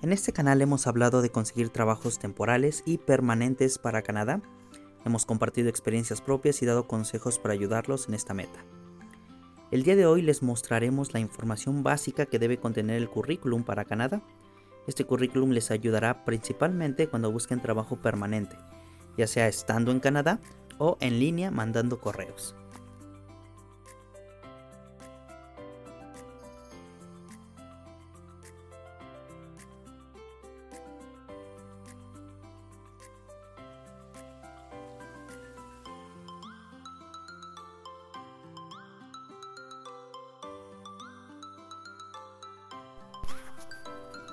En este canal hemos hablado de conseguir trabajos temporales y permanentes para Canadá. Hemos compartido experiencias propias y dado consejos para ayudarlos en esta meta. El día de hoy les mostraremos la información básica que debe contener el currículum para Canadá. Este currículum les ayudará principalmente cuando busquen trabajo permanente, ya sea estando en Canadá o en línea mandando correos.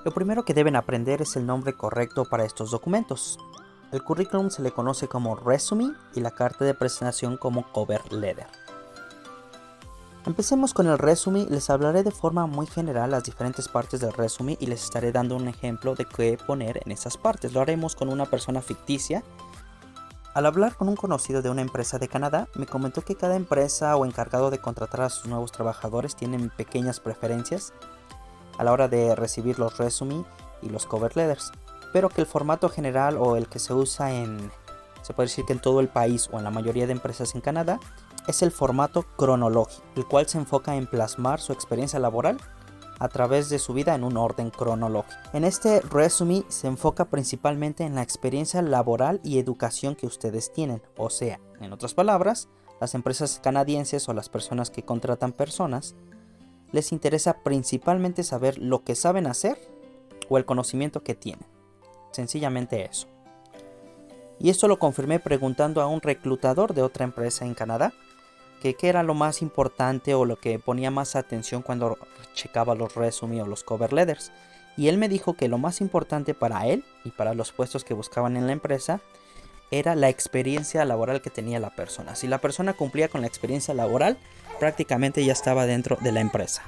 Lo primero que deben aprender es el nombre correcto para estos documentos. El currículum se le conoce como resume y la carta de presentación como cover letter. Empecemos con el resume. Les hablaré de forma muy general las diferentes partes del resume y les estaré dando un ejemplo de qué poner en esas partes. Lo haremos con una persona ficticia. Al hablar con un conocido de una empresa de Canadá, me comentó que cada empresa o encargado de contratar a sus nuevos trabajadores tienen pequeñas preferencias a la hora de recibir los resume y los cover letters, pero que el formato general o el que se usa se puede decir que en todo el país o en la mayoría de empresas en Canadá, es el formato cronológico, el cual se enfoca en plasmar su experiencia laboral a través de su vida en un orden cronológico. En este resume se enfoca principalmente en la experiencia laboral y educación que ustedes tienen, o sea, en otras palabras, las empresas canadienses o las personas que contratan personas les interesa principalmente saber lo que saben hacer o el conocimiento que tienen. Sencillamente eso. Y esto lo confirmé preguntando a un reclutador de otra empresa en Canadá que qué era lo más importante o lo que ponía más atención cuando checaba los resumes o los cover letters. Y él me dijo que lo más importante para él y para los puestos que buscaban en la empresa era la experiencia laboral que tenía la persona. Si la persona cumplía con la experiencia laboral, prácticamente ya estaba dentro de la empresa.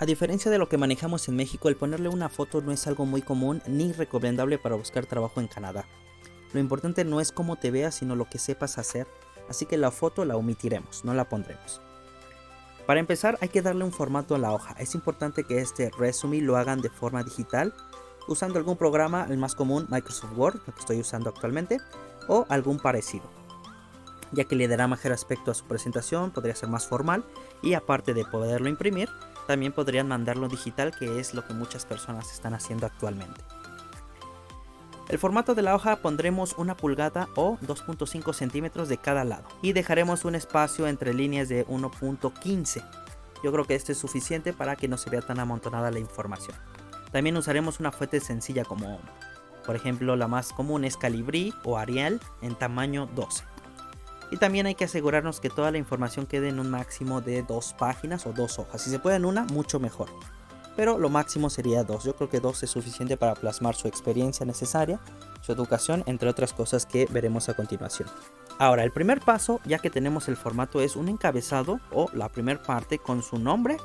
A diferencia de lo que manejamos en México, el ponerle una foto no es algo muy común ni recomendable para buscar trabajo en Canadá. Lo importante no es cómo te veas, sino lo que sepas hacer, así que la foto la omitiremos, no la pondremos. Para empezar, hay que darle un formato a la hoja. Es importante que este resume lo hagan de forma digital, usando algún programa, el más común, Microsoft Word, el que estoy usando actualmente, o algún parecido, ya que le dará mejor aspecto a su presentación, podría ser más formal, y aparte de poderlo imprimir, también podrían mandarlo digital, que es lo que muchas personas están haciendo actualmente. El formato de la hoja pondremos 1 pulgada o 2.5 centímetros de cada lado y dejaremos un espacio entre líneas de 1.15. Yo creo que esto es suficiente para que no se vea tan amontonada la información. También usaremos una fuente sencilla como, por ejemplo, la más común es Calibri o Arial en tamaño 12. Y también hay que asegurarnos que toda la información quede en un máximo de 2 páginas o 2 hojas. Si se puede en una, mucho mejor. Pero lo máximo sería 2. Yo creo que 2 es suficiente para plasmar su experiencia necesaria, su educación, entre otras cosas que veremos a continuación. Ahora, el primer paso, ya que tenemos el formato, es un encabezado o la primera parte con su nombre,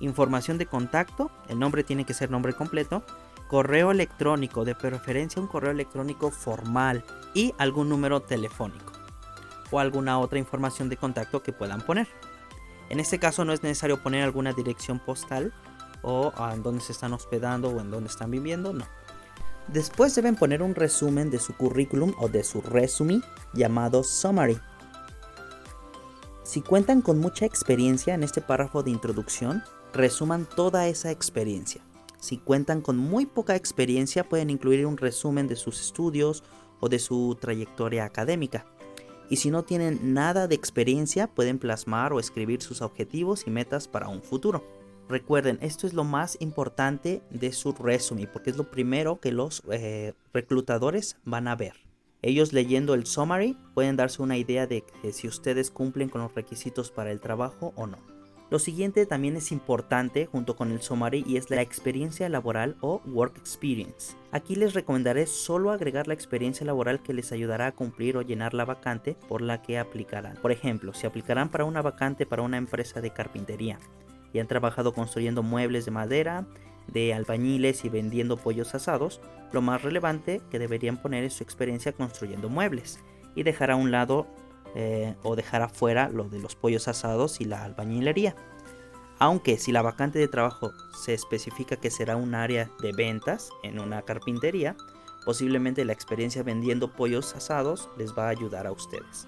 información de contacto, el nombre tiene que ser nombre completo, correo electrónico, de preferencia un correo electrónico formal y algún número telefónico o alguna otra información de contacto que puedan poner. En este caso no es necesario poner alguna dirección postal o en dónde se están hospedando o en dónde están viviendo, no. Después deben poner un resumen de su currículum o de su resume llamado summary. Si cuentan con mucha experiencia en este párrafo de introducción, resuman toda esa experiencia. Si cuentan con muy poca experiencia, pueden incluir un resumen de sus estudios o de su trayectoria académica. Y si no tienen nada de experiencia, pueden plasmar o escribir sus objetivos y metas para un futuro. Recuerden, esto es lo más importante de su resume, porque es lo primero que los reclutadores van a ver. Ellos leyendo el summary pueden darse una idea de que si ustedes cumplen con los requisitos para el trabajo o no. Lo siguiente también es importante junto con el summary y es la experiencia laboral o work experience. Aquí les recomendaré solo agregar la experiencia laboral que les ayudará a cumplir o llenar la vacante por la que aplicarán. Por ejemplo, si aplicarán para una vacante para una empresa de carpintería y han trabajado construyendo muebles de madera, de albañiles y vendiendo pollos asados, lo más relevante que deberían poner es su experiencia construyendo muebles y dejar a un lado o dejar afuera lo de los pollos asados y la albañilería. Aunque si la vacante de trabajo se especifica que será un área de ventas en una carpintería, posiblemente la experiencia vendiendo pollos asados les va a ayudar a ustedes.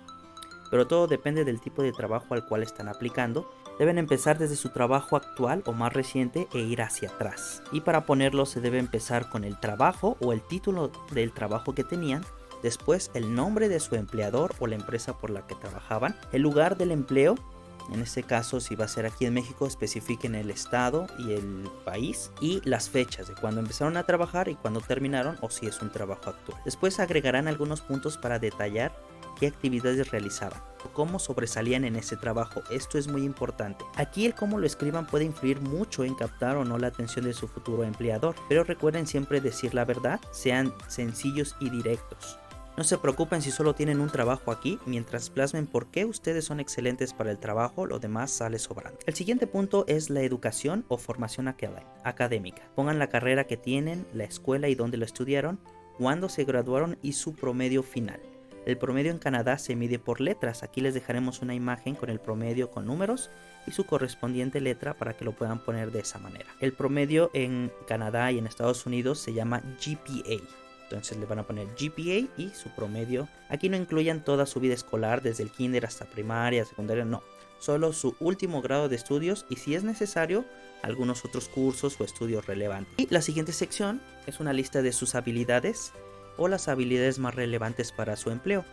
Pero todo depende del tipo de trabajo al cual están aplicando. Deben empezar desde su trabajo actual o más reciente e ir hacia atrás. Y para ponerlo se debe empezar con el trabajo o el título del trabajo que tenían, después el nombre de su empleador o la empresa por la que trabajaban, el lugar del empleo. En este caso, si va a ser aquí en México, especifiquen el estado y el país y las fechas de cuando empezaron a trabajar y cuando terminaron, o si es un trabajo actual. Después agregarán algunos puntos para detallar qué actividades realizaban o cómo sobresalían en ese trabajo. Esto es muy importante. Aquí el cómo lo escriban puede influir mucho en captar o no la atención de su futuro empleador, pero recuerden siempre decir la verdad, sean sencillos y directos. No se preocupen si solo tienen un trabajo aquí, mientras plasmen por qué ustedes son excelentes para el trabajo, lo demás sale sobrando. El siguiente punto es la educación o formación académica. Pongan la carrera que tienen, la escuela y dónde lo estudiaron, cuándo se graduaron y su promedio final. El promedio en Canadá se mide por letras. Aquí les dejaremos una imagen con el promedio con números y su correspondiente letra para que lo puedan poner de esa manera. El promedio en Canadá y en Estados Unidos se llama GPA. Entonces le van a poner GPA y su promedio. Aquí no incluyan toda su vida escolar, desde el kinder hasta primaria, secundaria, no. Solo su último grado de estudios y, si es necesario, algunos otros cursos o estudios relevantes. Y la siguiente sección es una lista de sus habilidades o las habilidades más relevantes para su empleo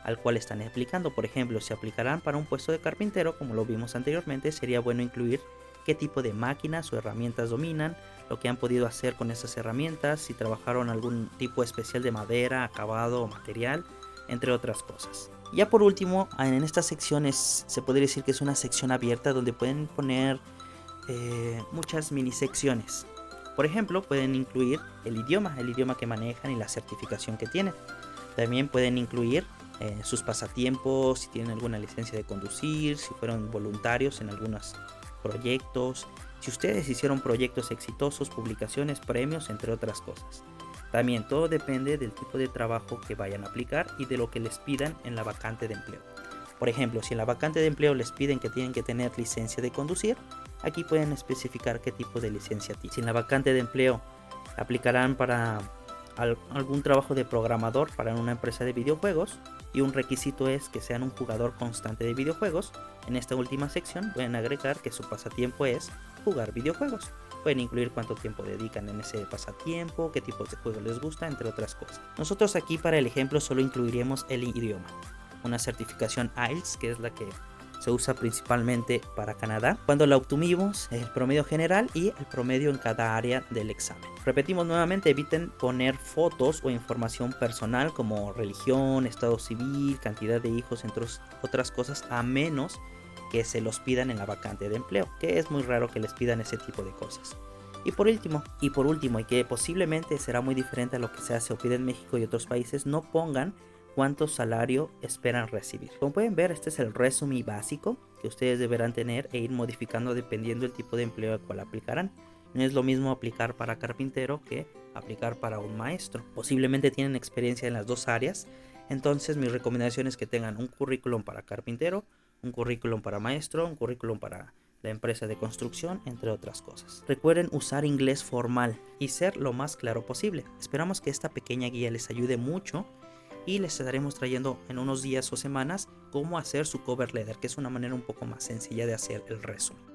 al cual están aplicando. Por ejemplo, si aplicarán para un puesto de carpintero, como lo vimos anteriormente, sería bueno incluir qué tipo de máquinas o herramientas dominan, lo que han podido hacer con esas herramientas, si trabajaron algún tipo especial de madera, acabado o material, entre otras cosas. Ya por último, en esta sección se podría decir que es una sección abierta donde pueden poner muchas mini secciones. Por ejemplo, pueden incluir el idioma que manejan y la certificación que tienen. También pueden incluir sus pasatiempos, si tienen alguna licencia de conducir, si fueron voluntarios en algunos proyectos, si ustedes hicieron proyectos exitosos, publicaciones, premios, entre otras cosas. También todo depende del tipo de trabajo que vayan a aplicar y de lo que les pidan en la vacante de empleo. Por ejemplo, si en la vacante de empleo les piden que tienen que tener licencia de conducir, aquí pueden especificar qué tipo de licencia tienen. Si en la vacante de empleo aplicarán para algún trabajo de programador para una empresa de videojuegos y un requisito es que sean un jugador constante de videojuegos, en esta última sección pueden agregar que su pasatiempo es jugar videojuegos. Pueden incluir cuánto tiempo dedican en ese pasatiempo, qué tipos de juegos les gusta, entre otras cosas. Nosotros aquí para el ejemplo solo incluiremos el idioma, una certificación IELTS, que es la que se usa principalmente para Canadá. Cuando la obtuvimos, el promedio general y el promedio en cada área del examen. Repetimos nuevamente, eviten poner fotos o información personal como religión, estado civil, cantidad de hijos, entre otras cosas, a menos que se los pidan en la vacante de empleo, que es muy raro que les pidan ese tipo de cosas. Y por último, y que posiblemente será muy diferente a lo que se hace o pide en México y otros países, no pongan cuánto salario esperan recibir. Como pueden ver, este es el resumen básico que ustedes deberán tener e ir modificando dependiendo del tipo de empleo al cual aplicarán. No es lo mismo aplicar para carpintero que aplicar para un maestro. Posiblemente tienen experiencia en las dos áreas, entonces mi recomendación es que tengan un currículum para carpintero, un currículum para maestro, un currículum para la empresa de construcción, entre otras cosas. Recuerden usar inglés formal y ser lo más claro posible. Esperamos que esta pequeña guía les ayude mucho y les estaremos trayendo en unos días o semanas cómo hacer su cover letter, que es una manera un poco más sencilla de hacer el resumen.